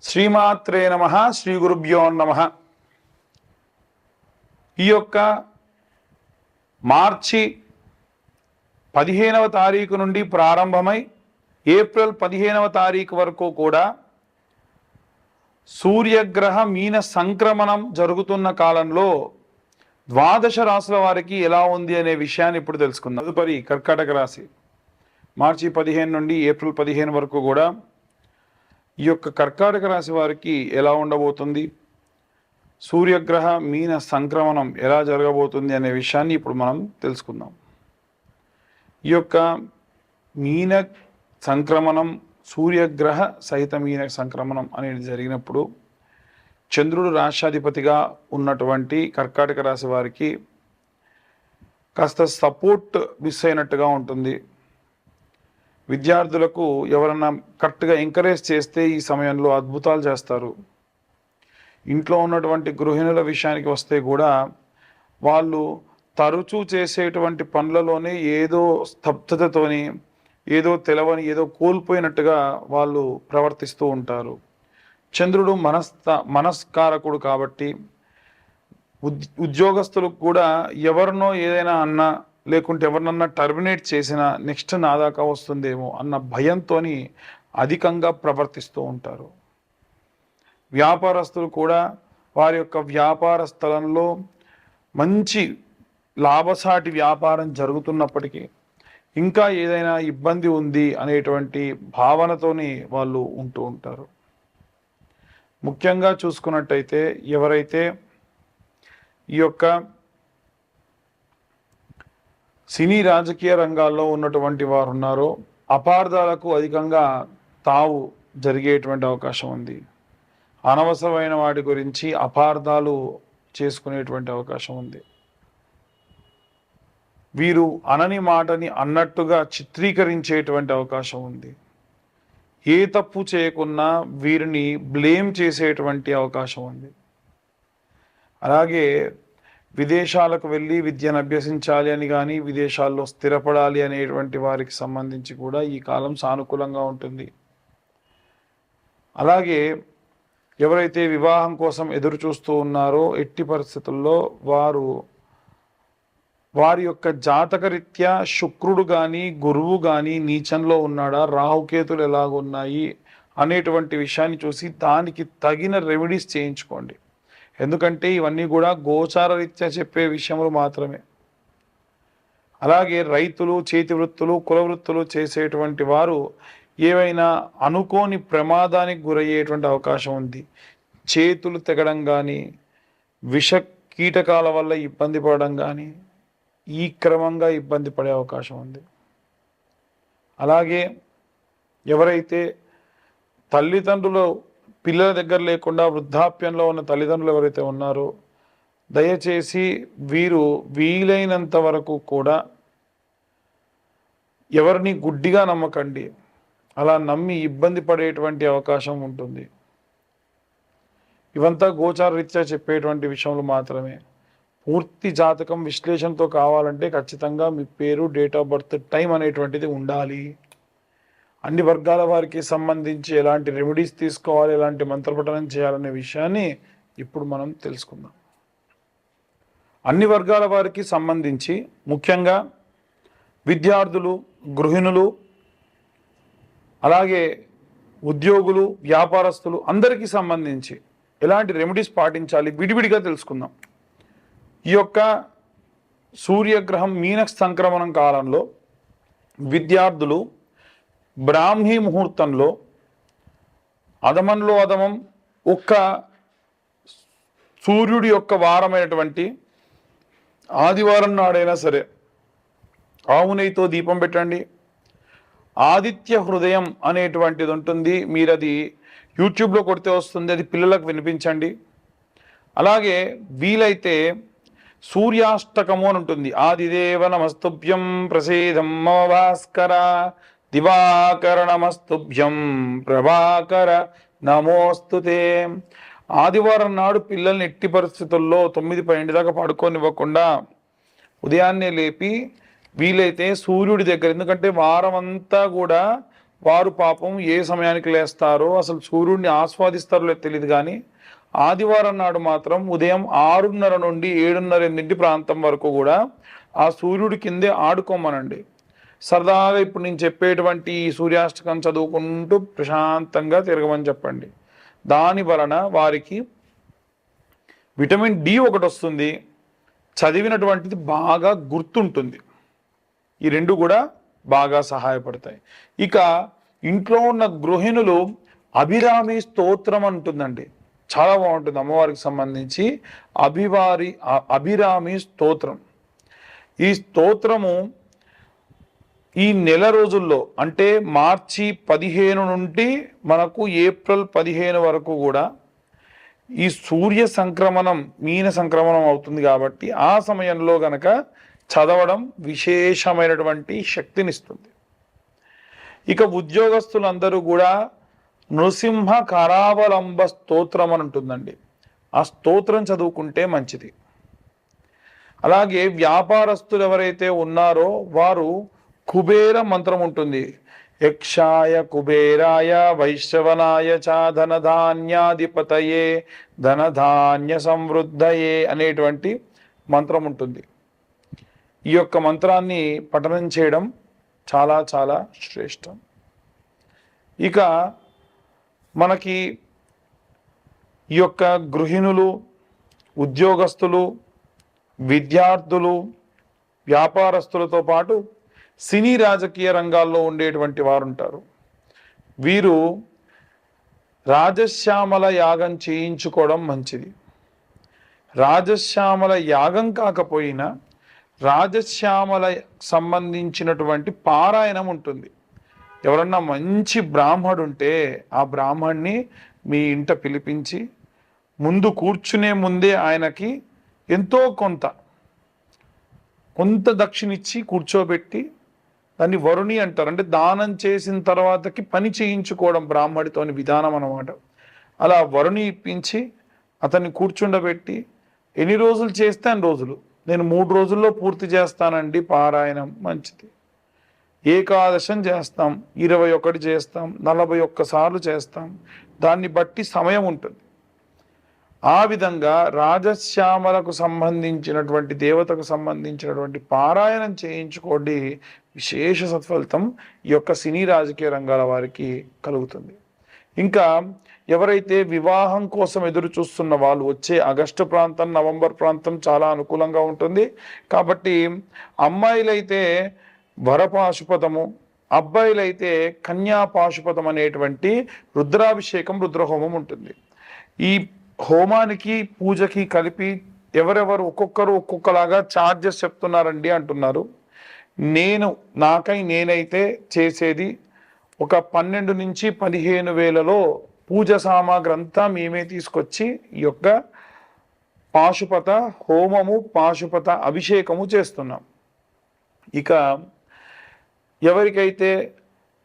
శ్రీమాత్రే నమః శ్రీ గురుభ్యో నమః. ఈ యొక్క మార్చి 15వ తారీఖు నుండి ప్రారంభమై ఏప్రిల్ 15వ తారీఖు వరకు కూడా సూర్యగ్రహ మీన సంక్రమణం జరుగుతున్న కాలంలో ద్వాదశ రాశుల వారికి ఎలా ఉంది అనే విషయాన్ని ఇప్పుడు తెలుసుకుందాం. తదుపరి కర్కాటక రాశి మార్చి 15 నుండి ఏప్రిల్ 15 వరకు కూడా ఈ యొక్క కర్కాటక రాశి వారికి ఎలా ఉండబోతుంది, సూర్యగ్రహ మీన సంక్రమణం ఎలా జరగబోతుంది అనే విషయాన్ని ఇప్పుడు మనం తెలుసుకుందాం. ఈ యొక్క మీన సంక్రమణం, సూర్యగ్రహ సహిత మీన సంక్రమణం అనేది జరిగినప్పుడు చంద్రుడు రాష్ట్రాధిపతిగా ఉన్నటువంటి కర్కాటక రాశి వారికి కాస్త సపోర్ట్ మిస్ అయినట్టుగా ఉంటుంది. విద్యార్థులకు ఎవరన్నా కరెక్ట్గా ఎంకరేజ్ చేస్తే ఈ సమయంలో అద్భుతాలు చేస్తారు. ఇంట్లో ఉన్నటువంటి గృహిణుల విషయానికి వస్తే కూడా వాళ్ళు తరచూ చేసేటువంటి పనులలోనే ఏదో స్తబ్దతతోని, ఏదో తెలవని, ఏదో కోల్పోయినట్టుగా వాళ్ళు ప్రవర్తిస్తూ ఉంటారు. చంద్రుడు మనస్కారకుడు కాబట్టి ఉద్యోగస్తులకు కూడా ఎవరినో ఏదైనా అన్నా లేకుంటే ఎవరినన్నా టర్మినేట్ చేసినా నెక్స్ట్ నా దాకా వస్తుందేమో అన్న భయంతో అధికంగా ప్రవర్తిస్తూ ఉంటారు. వ్యాపారస్తులు కూడా వారి యొక్క వ్యాపార స్థలంలో మంచి లాభసాటి వ్యాపారం జరుగుతున్నప్పటికీ ఇంకా ఏదైనా ఇబ్బంది ఉంది అనేటువంటి భావనతోని వాళ్ళు ఉంటూ ఉంటారు. ముఖ్యంగా చూసుకున్నట్టయితే ఎవరైతే ఈ యొక్క సినీ రాజకీయ రంగాల్లో ఉన్నటువంటి వారు ఉన్నారో అపార్థాలకు అధికంగా తావు జరిగేటువంటి అవకాశం ఉంది. అనవసరమైన వాటి గురించి అపార్థాలు చేసుకునేటువంటి అవకాశం ఉంది. వీరు అనని మాటని అన్నట్టుగా చిత్రీకరించేటువంటి అవకాశం ఉంది. ఏ తప్పు చేయకున్నా వీరిని బ్లేమ్ చేసేటువంటి అవకాశం ఉంది. అలాగే విదేశాలకు వెళ్ళి విద్యను అభ్యసించాలి అని కానీ, విదేశాల్లో స్థిరపడాలి అనేటువంటి వారికి సంబంధించి కూడా ఈ కాలం సానుకూలంగా ఉంటుంది. అలాగే ఎవరైతే వివాహం కోసం ఎదురు చూస్తూ ఉన్నారో ఎట్టి పరిస్థితుల్లో వారి యొక్క జాతకరీత్యా శుక్రుడు కానీ గురువు కానీ నీచంలో ఉన్నాడా, రాహుకేతులు ఎలాగున్నాయి అనేటువంటి విషయాన్ని చూసి దానికి తగిన రెమెడీస్ చేయించుకోండి. ఎందుకంటే ఇవన్నీ కూడా గోచార రీత్యా చెప్పే విషయములు మాత్రమే. అలాగే రైతులు, చేతి వృత్తులు, కుల వృత్తులు చేసేటువంటి వారు ఏవైనా అనుకోని ప్రమాదానికి గురయ్యేటువంటి అవకాశం ఉంది. చేతులు తెగడం కానీ, విష కీటకాల వల్ల ఇబ్బంది పడడం కానీ ఈ క్రమంగా ఇబ్బంది పడే అవకాశం ఉంది. అలాగే ఎవరైతే తల్లిదండ్రులు పిల్లల దగ్గర లేకుండా వృద్ధాప్యంలో ఉన్న తల్లిదండ్రులు ఎవరైతే ఉన్నారో దయచేసి వీరు వీలైనంత వరకు కూడా ఎవరిని గుడ్డిగా నమ్మకండి. అలా నమ్మి ఇబ్బంది పడేటువంటి అవకాశం ఉంటుంది. ఇవంతా గోచార రీత్యా చెప్పేటువంటి విషయంలో మాత్రమే. పూర్తి జాతకం విశ్లేషణతో కావాలంటే ఖచ్చితంగా మీ పేరు, డేట్ ఆఫ్ బర్త్, టైం అనేటువంటిది ఉండాలి. అన్ని వర్గాల వారికి సంబంధించి ఎలాంటి రెమెడీస్ తీసుకోవాలి, ఎలాంటి మంత్రపఠనం చేయాలనే విషయాన్ని ఇప్పుడు మనం తెలుసుకుందాం. అన్ని వర్గాల వారికి సంబంధించి ముఖ్యంగా విద్యార్థులు, గృహిణులు, అలాగే ఉద్యోగులు, వ్యాపారస్తులు అందరికీ సంబంధించి ఎలాంటి రెమెడీస్ పాటించాలి విడివిడిగా తెలుసుకుందాం. ఈ యొక్క సూర్యగ్రహం మీన సంక్రమణం కాలంలో విద్యార్థులు బ్రాహ్మీ ముహూర్తంలో అధమంలో అధమం ఒక్క సూర్యుడి యొక్క వారమైనటువంటి ఆదివారం నాడైనా సరే ఆవు నెయ్యితో దీపం పెట్టండి. ఆదిత్య హృదయం అనేటువంటిది ఉంటుంది, మీరు అది యూట్యూబ్లో కొడితే వస్తుంది, అది పిల్లలకు వినిపించండి. అలాగే వీలైతే సూర్యాష్టకము అని ఉంటుంది. ఆదిదేవ నమస్తుభ్యం ప్రసేదం మమ భాస్కర, దివాకర నమస్తుభ్యం ప్రభాకర నమోస్తుతే. ఆదివారం నాడు పిల్లల్ని ఎట్టి పరిస్థితుల్లో 9-12 దాకా పడుకోనివ్వకుండా ఉదయాన్నే లేపి వీలైతే సూర్యుడి దగ్గర, ఎందుకంటే వారం అంతా కూడా వారు పాపం ఏ సమయానికి లేస్తారో, అసలు సూర్యుడిని ఆస్వాదిస్తారో లేదో తెలియదు, కానీ ఆదివారం నాడు మాత్రం ఉదయం 6:30 నుండి 7:30, 8 ప్రాంతం వరకు కూడా ఆ సూర్యుడి కిందే ఆడుకోమనండి. సరదాగా ఇప్పుడు నేను చెప్పేటువంటి ఈ సూర్యాష్టకం చదువుకుంటూ ప్రశాంతంగా తిరగమని చెప్పండి. దాని వలన వారికి విటమిన్ డి ఒకటి వస్తుంది, చదివినటువంటిది బాగా గుర్తుంటుంది. ఈ రెండు కూడా బాగా సహాయపడతాయి. ఇక ఇంట్లో ఉన్న గృహిణులు అభిరామి స్తోత్రం అంటుందండి, చాలా బాగుంటుంది. అమ్మవారికి సంబంధించి అభిరామి స్తోత్రం. ఈ స్తోత్రము ఈ నెల రోజుల్లో అంటే మార్చి 15 నుండి మనకు ఏప్రిల్ 15 వరకు కూడా ఈ సూర్య సంక్రమణం, మీన సంక్రమణం అవుతుంది కాబట్టి ఆ సమయంలో గనక చదవడం విశేషమైనటువంటి శక్తినిస్తుంది. ఇక ఉద్యోగస్తులందరూ కూడా నృసింహ కరావలంబ స్తోత్రం అని ఉంటుందండి, ఆ స్తోత్రం చదువుకుంటే మంచిది. అలాగే వ్యాపారస్తులు ఎవరైతే ఉన్నారో వారు కుబేర మంత్రం ఉంటుంది. యక్షాయ కుబేరాయ వైశ్రవణాయ చ ధనధాన్యాధిపతయే ధనధాన్య సమృద్ధయే అనేటువంటి మంత్రం ఉంటుంది. ఈ యొక్క మంత్రాన్ని పఠనం చేయడం చాలా చాలా శ్రేష్టం. ఇక మనకి ఈ యొక్క గృహిణులు, ఉద్యోగస్తులు, విద్యార్థులు, వ్యాపారస్తులతో పాటు సినీ రాజకీయ రంగాల్లో ఉండేటువంటి వారు ఉంటారు. వీరు రాజశ్యామల యాగం చేయించుకోవడం మంచిది. రాజశ్యామల యాగం కాకపోయినా రాజశ్యామల సంబంధించినటువంటి పారాయణం ఉంటుంది. ఎవరన్నా మంచి బ్రాహ్మడు ఉంటే ఆ బ్రాహ్మణ్ణి మీ ఇంట పిలిపించి ముందు కూర్చునే ముందే ఆయనకి ఎంతో కొంత దక్షిణిచ్చి కూర్చోబెట్టి, దాన్ని వరుణి అంటారు, అంటే దానం చేసిన తర్వాతకి పని చేయించుకోవడం బ్రాహ్మడితోని విధానం అన్నమాట. అలా వరుణి ఇప్పించి అతన్ని కూర్చుండబెట్టి ఎన్ని రోజులు చేస్తే అన్ని రోజులు, నేను 3 రోజుల్లో పూర్తి చేస్తానండి పారాయణం, మంచిది. ఏకాదశం చేస్తాం, 21 చేస్తాం, 41 సార్లు చేస్తాం, దాన్ని బట్టి సమయం ఉంటుంది. ఆ విధంగా రాజశ్యామలకు సంబంధించినటువంటి దేవతకు సంబంధించినటువంటి పారాయణం చేయించుకోండి, విశేష సత్ఫలితం ఈ యొక్క సినీ రాజకీయ రంగాల వారికి కలుగుతుంది. ఇంకా ఎవరైతే వివాహం కోసం ఎదురు చూస్తున్న వాళ్ళు, వచ్చే ఆగస్టు ప్రాంతం, నవంబర్ ప్రాంతం చాలా అనుకూలంగా ఉంటుంది. కాబట్టి అమ్మాయిలైతే వరపాశుపతము, అబ్బాయిలైతే కన్యాపాశుపతం అనేటువంటి రుద్రాభిషేకం, రుద్రహోమం ఉంటుంది. ఈ హోమానికి పూజకి కలిపి ఎవరెవరు ఒక్కొక్కరు ఒక్కొక్కలాగా ఛార్జెస్ చెప్తున్నారండి అంటున్నారు. నేనైతే చేసేది ఒక 12 నుంచి 15 వేలలో పూజ సామాగ్రి అంతా మేమే తీసుకొచ్చి ఈ యొక్క పాశుపత హోమము, పాశుపత అభిషేకము చేస్తున్నాం. ఇక ఎవరికైతే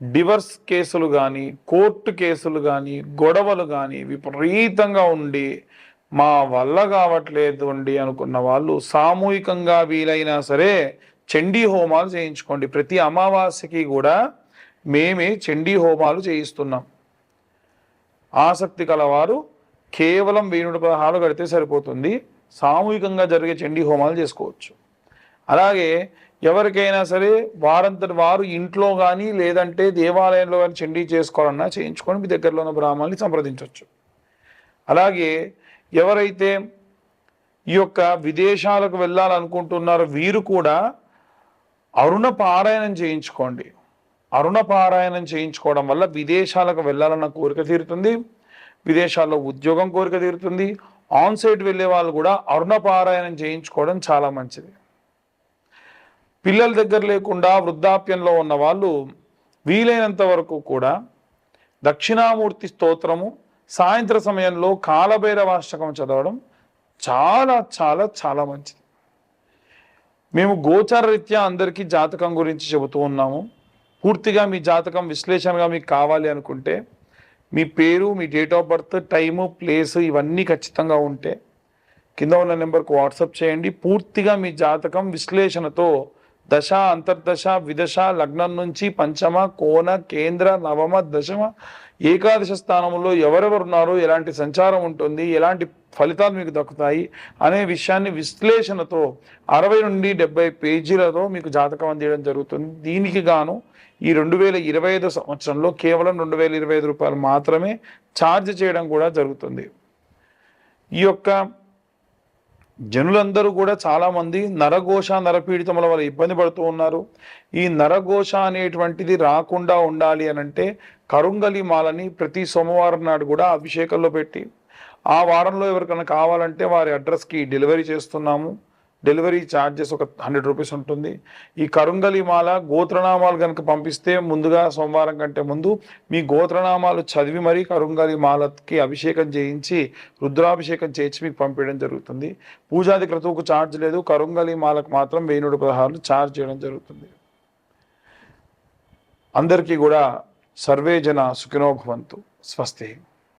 డివర్స్ కేసులు కానీ, కోర్టు కేసులు కానీ, గొడవలు కానీ విపరీతంగా ఉండి మా వల్ల కావట్లేదు అండి అనుకున్న వాళ్ళు సామూహికంగా వీలైనా సరే చండీ హోమాలు చేయించుకోండి. ప్రతి అమావాస్యకి కూడా మేమే చండీ హోమాలు చేయిస్తున్నాం. ఆసక్తి కలవారు కేవలం 1016 కడితే సరిపోతుంది, సామూహికంగా జరిగే చండీ హోమాలు చేసుకోవచ్చు. అలాగే ఎవరికైనా సరే వారంతటి వారు ఇంట్లో కానీ లేదంటే దేవాలయంలో కానీ చండీ చేసుకోవాలన్నా చేయించుకొని మీ దగ్గరలో ఉన్న బ్రాహ్మణుల్ని సంప్రదించవచ్చు. అలాగే ఎవరైతే ఈ యొక్క విదేశాలకు వెళ్ళాలనుకుంటున్నారో వీరు కూడా అరుణ పారాయణం చేయించుకోండి. అరుణ పారాయణం చేయించుకోవడం వల్ల విదేశాలకు వెళ్ళాలన్న కోరిక తీరుతుంది, విదేశాల్లో ఉద్యోగం కోరిక తీరుతుంది. ఆన్ సైట్ వెళ్ళే వాళ్ళు కూడా అరుణ పారాయణం చేయించుకోవడం చాలా మంచిది. పిల్లల దగ్గర లేకుండా వృద్ధాప్యంలో ఉన్న వాళ్ళు వీలైనంత వరకు కూడా దక్షిణామూర్తి స్తోత్రము, సాయంత్ర సమయంలో కాలభైరవాష్టకం చదవడం చాలా చాలా చాలా మంచిది. మేము గోచార రీత్యా అందరికీ జాతకం గురించి చెబుతూ ఉన్నాము. పూర్తిగా మీ జాతకం విశ్లేషణగా మీకు కావాలి అనుకుంటే మీ పేరు, మీ date of birth, time, place ఇవన్నీ ఖచ్చితంగా ఉంటే కింద ఉన్న నెంబర్కు వాట్సాప్ చేయండి. పూర్తిగా మీ జాతకం విశ్లేషణతో దశ, అంతర్దశ, విదశ, లగ్నం నుంచి పంచమ, కోణ, కేంద్ర, నవమ, దశమ, ఏకాదశ స్థానంలో ఎవరెవరు ఉన్నారో, ఎలాంటి సంచారం ఉంటుంది, ఎలాంటి ఫలితాలు మీకు దక్కుతాయి అనే విషయాన్ని విశ్లేషణతో 60 నుండి 70 పేజీలతో మీకు జాతకం అందించడం జరుగుతుంది. దీనికి గాను ఈ 2025 సంవత్సరంలో కేవలం 2025 రూపాయలు మాత్రమే ఛార్జ్ చేయడం కూడా జరుగుతుంది. ఈ యొక్క జనులందరూ కూడా చాలామంది నరఘోష, నరపీడితముల వల్ల ఇబ్బంది పడుతూ ఉన్నారు. ఈ నరఘోష అనేటువంటిది రాకుండా ఉండాలి అనంటే కరుంగలి మాలని ప్రతి సోమవారం నాడు కూడా అభిషేకంలో పెట్టి, ఆ వారంలో ఎవరికైనా కావాలంటే వారి అడ్రస్కి డెలివరీ చేస్తున్నాము. డెలివరీ ఛార్జెస్ ఒక 100 రూపీస్ ఉంటుంది. ఈ కరుంగలి మాల గోత్రనామాలు కనుక పంపిస్తే ముందుగా సోమవారం కంటే ముందు మీ గోత్రనామాలు చదివి మరీ కరుంగలి మాలకి అభిషేకం చేయించి, రుద్రాభిషేకం చేయించి మీకు పంపించడం జరుగుతుంది. పూజాది క్రతువుకు ఛార్జ్ లేదు. కరుంగలి మాలకు మాత్రం 1116 ఛార్జ్ చేయడం జరుగుతుంది. అందరికీ కూడా సర్వే జన సుఖినో భవంతు. స్వస్తి.